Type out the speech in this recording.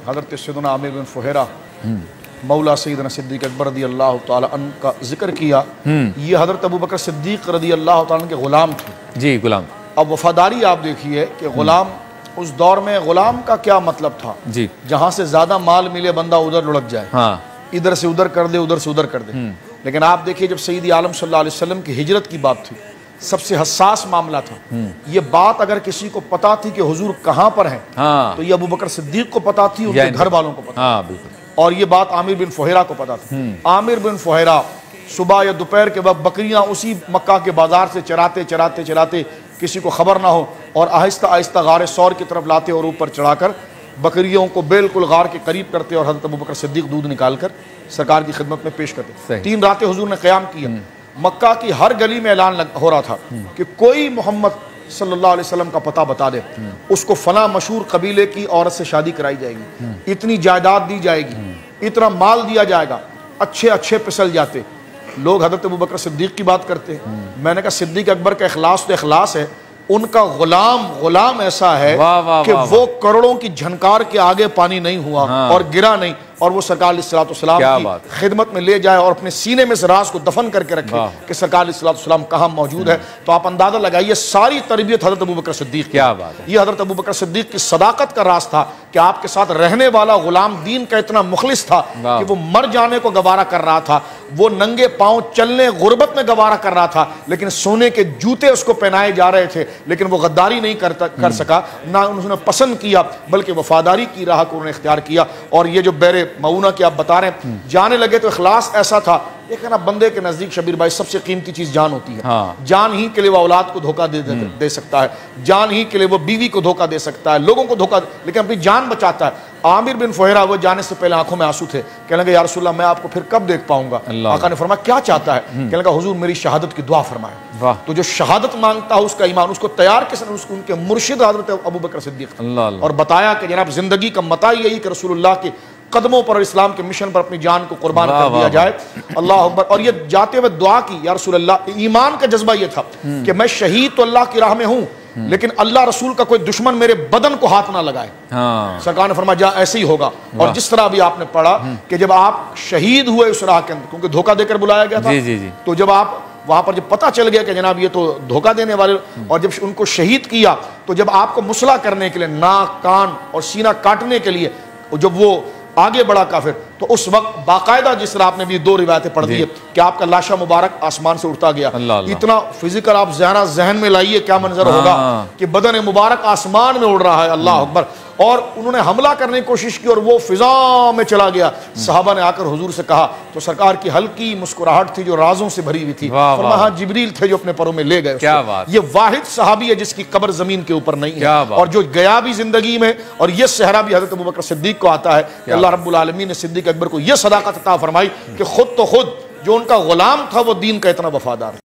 حضرت سیدنا عامر بن فہیرہ مولا سیدنا صدیق اکبر رضی اللہ تعالیٰ عنہ کا ذکر کیا. یہ حضرت ابوبکر صدیق رضی اللہ تعالیٰ عنہ کے غلام تھے. جی غلام. اب وفاداری آپ دیکھیے کہ غلام اس دور میں غلام کا کیا مطلب تھا. جی جہاں سے زیادہ مال ملے بندہ ادھر لڑک جائے, ادھر سے ادھر کر دے, ادھر سے ادھر کر دے. لیکن آپ دیکھیے جب سیدی عالم صلی اللہ علیہ وسلم کی ہجرت کی بات تھی, سب سے حساس معاملہ تھا. یہ بات اگر کسی کو پتا تھی کہ حضور کہاں پر ہیں تو یہ ابوبکر صدیق کو پتا تھی, ان کے گھر والوں کو پتا تھی. اور یہ بات عامر بن فہیرہ کو پتا تھی. عامر بن فہیرہ صبح یا دوپہر کے وقت بکریاں اسی مکہ کے بازار سے چراتے کسی کو خبر نہ ہو, اور آہستہ آہستہ غار ثور کی طرف لاتے اور اوپر چڑھا کر بکریوں کو بالکل غار کے قریب کرتے اور حضرت ابوبکر صدیق دودھ نکال کر سرکار کی خدمت میں پیش کرتے. 3 راتیں حضور نے قیام کیا. مکہ کی ہر گلی میں اعلان ہو رہا تھا کہ کوئی محمد صلی اللہ علیہ وسلم کا پتہ بتا دے, اس کو فلاں مشہور قبیلے کی عورت سے شادی کرائی جائے گی, اتنی جائیداد دی جائے گی, اتنا مال دیا جائے گا. اچھے پسل جاتے. لوگ حضرت ابوبکر صدیق کی بات کرتے. میں نے کہا صدیق اکبر کا اخلاص تو اخلاص ہے, ان کا غلام ایسا ہے کہ وہ کروڑوں کی جھنکار کے آگے پانی نہیں ہوا اور گرا نہیں, اور وہ سرکار علیہ السلام کی خدمت میں لے جائے اور اپنے سینے میں سے راز کو دفن کر کے رکھے کہ سرکار علیہ السلام کہاں موجود ہے. تو آپ اندازہ لگائیے ساری تربیت حضرت ابوبکر صدیق. کیا بات ہے. یہ حضرت ابوبکر صدیق کی صداقت کا راز تھا کہ آپ کے ساتھ رہنے والا غلام دین کا اتنا مخلص تھا کہ وہ مر جانے کو گوارا کر رہا تھا, وہ ننگے پاؤں چلنے غربت میں گوارا کر رہا تھا, لیکن سونے کے جوتے اس کو پہنائے جا رہے تھے, لیکن وہ غداری نہیں کر سکا, نہ انہوں نے پسند کیا بلکہ وفاداری کی راہ کو انہوں نے اختیار کیا. اور یہ جو بیر معونہ کی آپ بتا رہے ہیں, جانے لگے تو اخلاص ایسا تھا. لیکن اب بندے کے نزدیک شبیر بھائی سب سے قیمتی چیز جان ہوتی ہے. جان ہی کے لیے وہ اولاد کو دھوکہ دے سکتا ہے, جان ہی کے لیے وہ بیوی کو دھوکہ دے سکتا ہے, لوگوں کو دھوکہ, لیکن اپنی جان بچاتا ہے. عامر بن فہیرہ وہ جانے سے پہلے آنکھوں میں آنسو تھے, کہنے لگے یا رسول اللہ میں آپ کو پھر کب دیکھ پاؤں گا. آقا نے فرمایا کیا چاہتا ہے. کہنے لگا حضور میری شہادت کی دعا فرمائے. تو جو شہادت مانگتا ہے اس کا ایمان, اس کو تیار کس نے, ان کے مرشد حضرت ابوبکر صدیق, اور بتایا کہ جناب زندگی کا متاع یہی کہ رسول اللہ کے قدموں پر اور اسلام کے مشن پر اپنی جان کو قربان کر دیا جائے. اللہ اکبر. اور یہ جاتے ہوئے دعا کی یا رسول اللہ, ایمان کا جذبہ یہ تھا کہ میں شہید تو اللہ کی راہ میں ہوں, لیکن اللہ رسول کا کوئی دشمن میرے بدن کو ہاتھ نہ لگائے. سرکار نے فرمایا جا ایسے ہی ہوگا. اور جس طرح بھی آپ نے پڑھا کہ جب آپ شہید ہوئے اس راہ کے اندر, کیونکہ دھوکہ دے کر بلایا گیا تھا, تو جب آپ وہاں پر جب پتہ چل گیا کہ جناب یہ تو دھوکہ دینے والے, اور جب ان کو شہید کیا تو جب آپ کو مسلح کرنے کے لیے, ناک کان اور سینہ کاٹنے کے لیے جب وہ آگے بڑھا کافر, تو اس وقت باقاعدہ جس طرح آپ نے بھی 2 روایتیں پڑھ دی ہے کہ آپ کا لاشا مبارک آسمان سے اٹھتا گیا. اتنا فزیکل آپ ذہن میں لائیے کیا منظر ہوگا کہ بدن مبارک آسمان میں اڑ رہا ہے. اللہ اکبر. اور انہوں نے حملہ کرنے کی کوشش کی اور وہ فضا میں چلا گیا. صحابہ نے آ کر حضور سے کہا تو سرکار کی ہلکی مسکراہٹ تھی جو رازوں سے بھری ہوئی تھی. فرمایا ہاں جبریل تھے جو اپنے پروں میں لے گئے. یہ واحد صحابی ہے جس کی قبر زمین کے اوپر نہیں ہے, اور جو گیا بھی زندگی میں, اور یہ صحرا بھی حضرت ابوبکر صدیق کو آتا ہے کہ اللہ رب العالمین نے صدیق اکبر کو یہ صداقت عطا فرمائی کہ خود تو خود جو ان کا غلام تھا وہ دین کا اتنا وفادار.